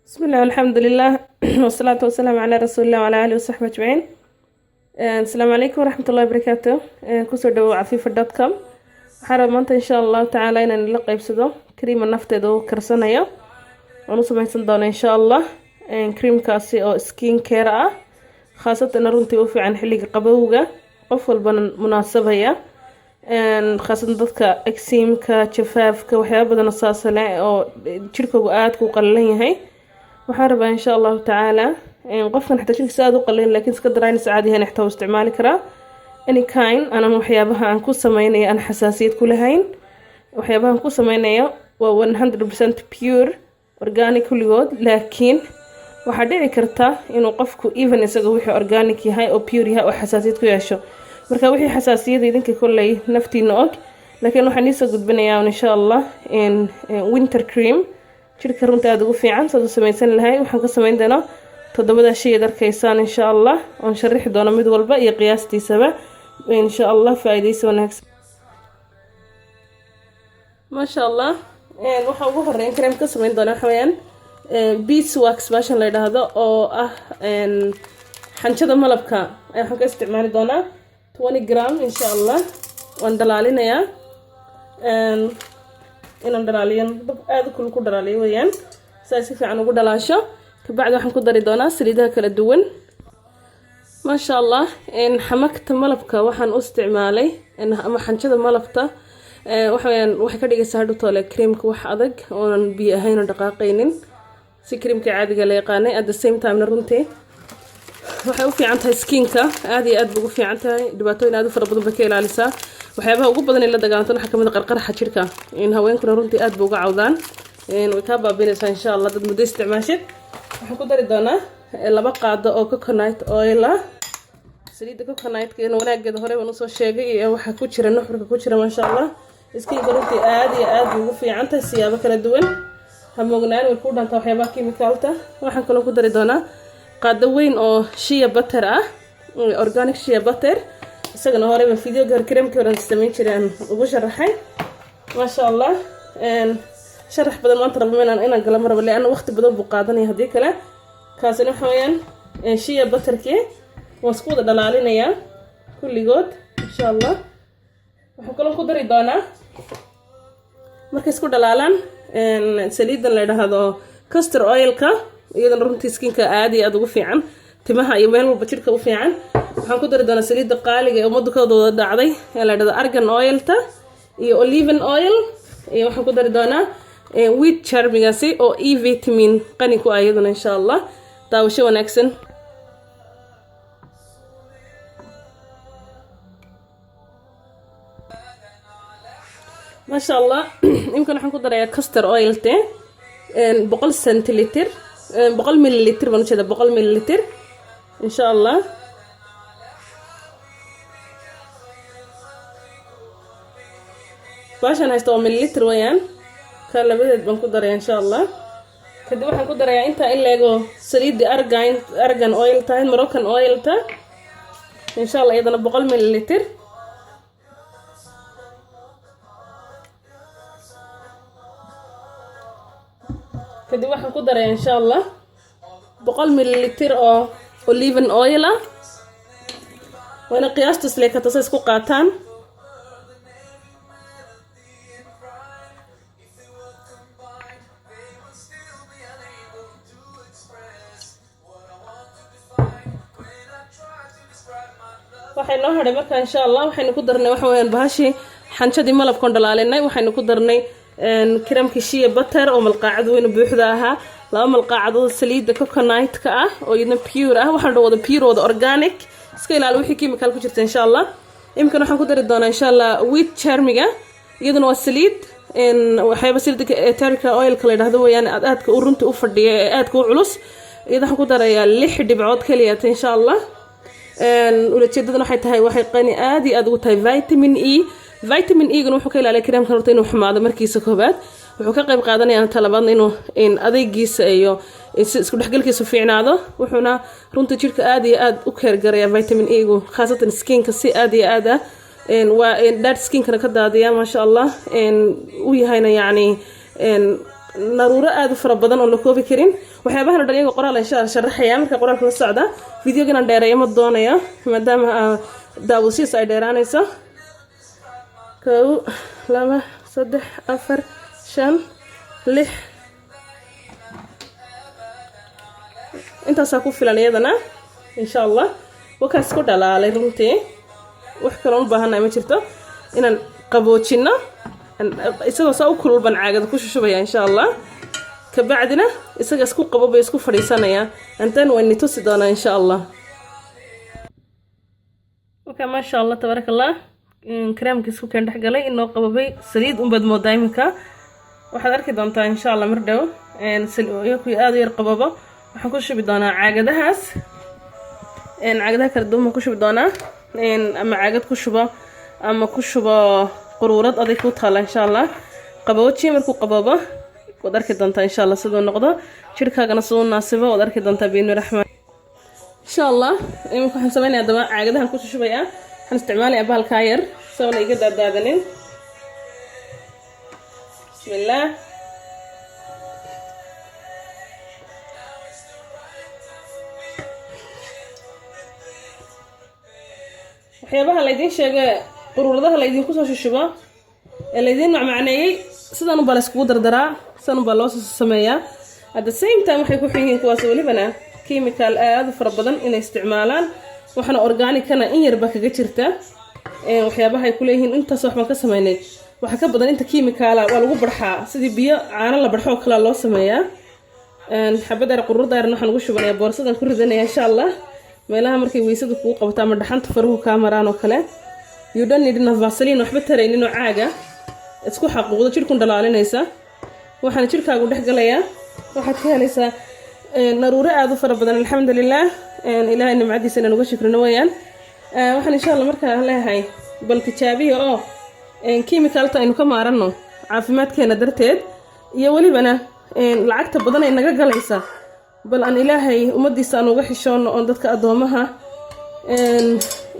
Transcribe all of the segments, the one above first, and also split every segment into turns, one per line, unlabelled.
بسم الله والحمد لله والصلاة والسلام على رسول الله وعلى آله وصحبه أجمعين. السلام عليكم ورحمة الله وبركاته. كسر دو عفيفة.com. حرب مانتا إن شاء الله تعالى إن نلقى بسدو كريم النفط دو كرسانيا ونصب يصندون إن شاء الله. كريم كاسي أو سكين كيرا خاصة إن رنتي وفي عن حليق قبوجة قفل بن مناسبة هي خاصة ضدك إكسيم كشفاف كوحياة بدنا صاصلة أو شركة وقعات وقلين هاي وحارب إن شاء الله تعالى قفنا حتى شيء ساد وقلين لكن سكدراين سعادي هنا نحتاج استعمال كرا أني كاين أنا محيابها عن كل سمينية أنا حساسية كل هين وحيابها عن كل سمينية و 100% pure organic كل جود لكن وحدي كرتا إنه قفكو even يسقوا وحي organic هاي أو pure هاي أو حساسية كياشو marka wixii xasaasiyada idinka kullay naftiina og laakiin waxaan isoo gudbinayaa insha Allah winter cream jirka runta aad ugu fiican soo sameeysan lahay waxaan ka sameyn doonaa todobada shay darkaysaan insha Allah oo sharixi doona mid walba iyo qiyaastiisaba insha Allah faa'iideyso wanaagsan ma sha Allah waxa ugu horeyn cream ka sameyn doona xawayaan beeswax bashan la yiraahdo oo ah xanjada malabka waxaan ka isticmaali doonaa 20 جرام إن شاء الله وندلالينا يا إن ندلالين هذا كله دلالي ويان سأسيف عنه دلاشة بعد راح نقدر يدونا سريدها كلا دون ما شاء الله إن حمكت ملبك وحن استعمالي إن أما حنشد ملبته وحكي يساعد طالع كريمك وحدك ونبيعهين دقائقين سي كريمك عادي قال يقاني at the same time نرنتي waxay u fiican tahay skinka aad iyo aad ugu fiican tahay dhibaatooyin aad u fara badan ba ka ilaalisaa waxyaabaha ugu badan ee la dagaalanto waxa kamid ah qarqarxa jirka in haweenkuna runtii aad uga cawdaan way ka baabiinaysaa insha Allah dad muddo isticmaashid waxaan ku dari doonaa laba qaado oo coconut oil saliid coconut ka wanaageeda hore waan soo sheegay iyo waxa ku jira nuxurka ku jira ma sha Allah skinka runtii aad iyo aad ugu fiican tahay siyaabo kala duwan hamognaan way ku dhantaa waxyaabaha kiimikaalta waxaan kaloo ku dari doonaa qaado weyn oo shea butter ah organic shea butter isagana hore ba video gar creamka hore sameyn jireen ugu sharaxay ma sha Allah sharax badan maanta rabay inaan gala marba leeyahay waqti badan buu qaadanaya hadii kale kaasina xawayaan shea butterki waan isku wada dhalaalinayaa kulligood insha Allah waxaan kaloo ku dari doonaa markay isku dhalaalaan saliidan la yiraahdo castor oil-ka iyadan runtii skinka aad iyo aad ugu fiican timaha iyo meel walba jirka u fiican waxaan ku dari doonaa saliidda qaaliga ee ummadooda dhacday ee la yiraahdo argan oil-ta iyo olive oil iyo waxaan ku dari doonaa wheat charmigaasi oo vitamin qani ku ah iyaduna insha Allah daawasho wanaagsan ما شاء الله يمكن waxaan ku darayaa castor oil-te 100 centiliter 100 مللتر بنشده 100 مللتر ان شاء الله باشان هيستوى مللتر ويان كان لبدد بنكو دريا ان شاء الله كدي waxaan ku darayaa inta in leego saliid argan oil tahay Moroccan oil ta in sha Allah iyadana 100 مللتر كدي waxaan ku daray insha Allah 100 مللتر oo olive oil ah wana qiyaasta sleekata say isku qaataan waxay noo hadhay marka insha Allah waxaynu ku darnay waxa weeyaan bahashi xanjadii malabka dhalaalinay waxaynu ku darnay كريمك شيا بتر أو ملقاعد وين بيحداها لا ملقاعد سليد كوكونايت كأ أو يدنا بيور واحد هو بيور وده أورجانيك سكيل على وحكي كيميكال كوجرت إن شاء الله يمكن راح نقدر الدونا إن شاء الله ويت شارميجا يدنا والسليد إن وحيا بصير دك تاريكا أويل كله هذا هو يعني أدك أورنت أوفر دي أدك علوس إذا حنقدر يا لح دي بعود كليات إن شاء الله ولا تشددنا حتى هاي واحد قاني آدي أدوتها فيتامين إي فيتامين إي جنوح كيل على كريم كانوا وحماضة مركز كوبات وحكي قيب قادني أنا طلبان إن أذي جيس أيوه إسكو دحقل كيسو في عناده وحنا رنت شركة آدي أكثر جريا فيتامين إي جو خاصة سكين كسي آدي آدا إن وإن دار سكين كنا كده آدي ما شاء الله إن ويا هنا يعني إن naruuro aad u fara badan oo la koobi karin waxyaabahan oo dhan iyaga qoraal insha Allah sharaxaya marka qoraalka la socda videogana dheereeyo ma doonaya maadaama daawasiis ay dheeraanayso 1 2 3 4 5 6 intaas ku filan iyadana insha Allah wakaas ku dhalaalay runtii wax kale u baahanay ma jirto inaan qaboojino isagoo soo kulul ban caagada ku shushubaya insha Allah ka bacdina isaga isku qabobay isku fadhiisanaya antan waan nitusi doona insha Allah waka ma sha Allah tabarakallah كريمك isku keen dhex galay inoo qabobay saliid un bad moodaa imika waxaad arki doontaa insha Allah mar dhow ku aad yar qababo waxaan ku shubi doonaa caagadahaas caagadaha kala duwan ku shubi doonaa ama caagad ku shubo ama ku shubo quruurad aday ku taala insha Allah qabooji markuu qababo waad arki doontaa insha Allah sidoo noqdo jirkaagana soo naasibo waad arki doontaa biin raxmaan insha Allah imika waxaan sameeynaa daba caagadahan ku shubaya waxaan isticmaalayaa bahalka yar soo la iga daadaadanin bismillah waxyaabaha la idin sheegay quruuradaha la idin ku soo shubo la idin macneeyay sidaan u bal isku dardaraa sidaan u bal loo sameeyaa at the same time waxay ku xihiin kuwaas walibana chemical aad fara badan inay isticmaalaan waxana organic kana in yarba kaga jirta waxyaabaha ay ku leeyihiin intaas wax ma ka sameeynay waxa ka badan inta chemical waa lagu barxaa sidii biyo caano la barxo kala loo sameeyaa xabada quruurada yarna waxaan ugu shubanayaa boorsadan ku ridanayaa insha Allah meelaha markay weysadu kugu qabto ama dhaxanta faruhu ka maraan oo kale you don't need enough vaseline waxba taraynin oo caaga isku xaquuqdo jirku dhalaalinaysa waxaan jirkaagu dhex galayaa waxaad ka helaysaa naruuro aad u fara badan alxamdulillah ilaahay nimcadiisa inaan uga shukrino weeyaan waxaan insha Allah markaa leeyahay bal tijaabiyo oo chemicalta aynu ka maaranno caafimaadkeena darteed iyo walibana lacagta badan ay naga galaysa bal aan ilaahay umadiisa aan uga xishoono oo dadka adoomaha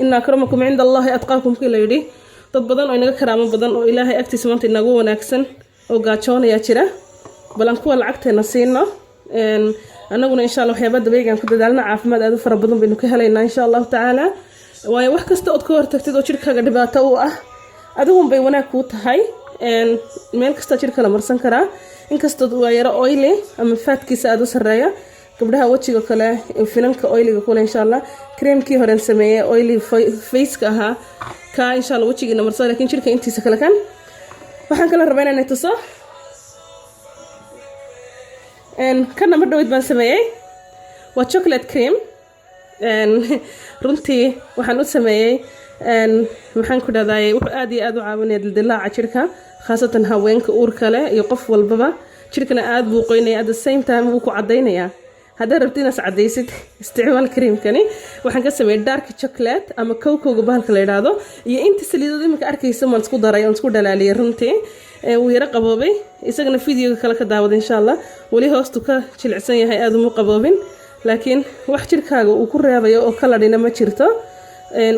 inna akramakum inda Allahi atqakum kila yiri dad badan oo inaga karaamo badan oo ilaahay agtiisa maanta inagu wanaagsan oo gaajoonaya jira bal aan kuwa lacagteena siino anaguna insha Allah waxyaabo dabeegan ku dadaalna caafimaad aad u fara badan baynu ka helaynaa insha Allah taala waayo wax kasta oo ka hortagtid oo jirkaaga dhibaato u ah adigu bay wanaag ku tahay meel kasta jirka la marsan karaa inkastoo uu yara oily ama faatkiisa aad u sareeya gabdhaha wajiga kale finanka oiliga kule insha Allah creamkii hore sameeyay oily face ka aha ka insha Allah wajigiina marsan laakiin jirka intiisa kale kan waxaan kala rabaa inaan tuso kana mar dhaweyd baan sameeyay waa chocolate cream runtii waxaan u sameeyay maxaan ku dhahday wuxuu aad iyo aad u caawinaya dildilaaca jirka khaasatan haweenka uurka leh iyo qof walbaba jirkana aad buu qoynaya at the same time wuu ku cadaynayaa haddaad rabtid inaad cadaysid isticmaal creamkani waxaan ka sameeyay dark chocolate ama cocoa bahalka la yiraahdo iyo inta saliidada imika arkaysa maan isku daray oo isku dhalaaliyay runtii wuu yara qaboobay isagana videoga kale ka daawada insha Allah wali hoostu ka jilicsan yahay aad u qaboobin laakiin wax jirkaaga uu ku reebayo oo kala dhina ma jirto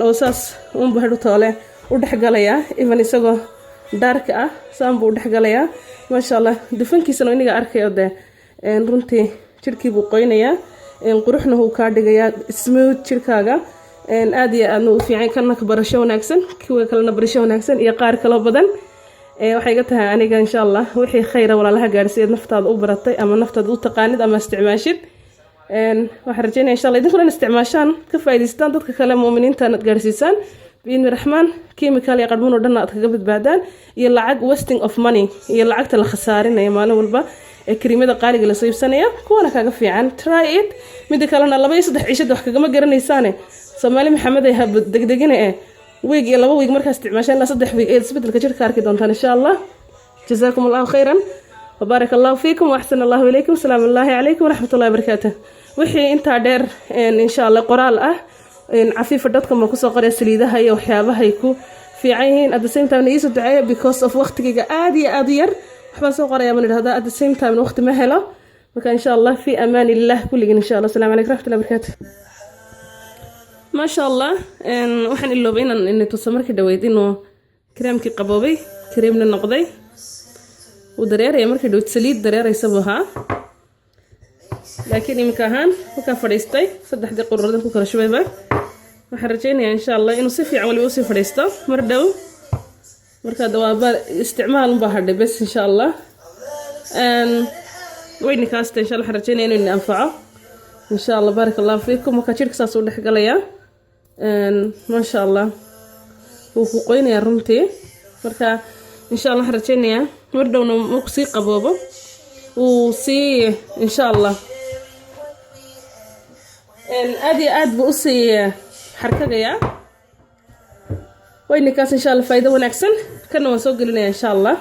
oo saas uun bahadhu toole u dhaxgalaya even isagoo dark ah saan buu dhaxgalaya ma sha Allah dufankiisana iniga arkayo de runtii jirkii buu qoynaya quruxna uu ka dhigaya smooth jirkaaga aad iyo aad u fiican kana barasho wanaagsan kuwa kalena barasho wanaagsan iyo qaar kale badan waxay ga tahay aniga insha Allah wixii khayr walaalaha gaarsiiyay naftaada u baratay ama naftaada u taqaanid ama isticmaashid waxaan rajeynaa insha Allah idinkuna isticmaashaan ka faa'iideystaan dadka kale muuminiinta aad gaarsiisaan biin raxmaan chemical ya qadmuno dhan aad kaga badbaadaan iyo lacag wasting of money iyo lacagta la khasaarinayo maalin walba كريمة قالي جلسة يبسنيا كونا كاغا فيعان try it مدي كلنا لبا يصدح عيشة وح كاغا ما قرنيسانه سومالي محمد يهب دقدقينه ويج يلا ويج مركز استعماشان لا صدح ويج سبت الكجر كاركي دونتان إن شاء الله جزاكم الله خيرا وبارك الله فيكم وأحسن الله إليكم السلام الله عليكم ورحمة الله وبركاته وحي انت دير إن شاء الله قرال إن عفيف دتكم مكوسو قرية سليدة هي وحيابها هيكو في عين at the same time نيسو دعاية because of وقتك آدير waxbaan soo qoraya man idhahdaa at the same time waqti ma helo marka insha Allah fi amaan illah kulligiin insha Allah assalamu alaykum warahmatullahi wabarakatuh ma sha Allah waxaan iloobay inaan tuso markii dhaweyd inuu creamkii qaboobay creamna noqday ودريرة مركي دوت سليد دريرة يسوها لكن يمكن هان وكان فريستي صدح دي قرردن كوكا شويبة وحرجيني إن شاء الله إنه صفي عملي وصي فريستا مردو مركا دوابا استعمال مباهر بس إن شاء الله وين كاسته إن شاء الله حرجيني إنه أنفعه إن شاء الله بارك الله فيكم وكاشيرك ساسو اللي حقليا ما شاء الله وفوقين يا رمتي مركا إن شاء الله حرجيني مردو مقصي قبوبه وسي إن شاء الله آد بقصي حركة يا وين كاس إن شاء الله فايدة ونكسن كنا نسوق لنا إن شاء الله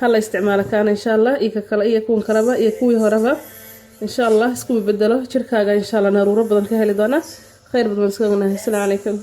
هلا استعمالك كان إن شاء الله كلا يكون كربا يكوي هربا إن شاء الله اسكو بدله شركة إن شاء الله نارو ربنا كهلي دونا خير بدنا نسوقنا السلام عليكم.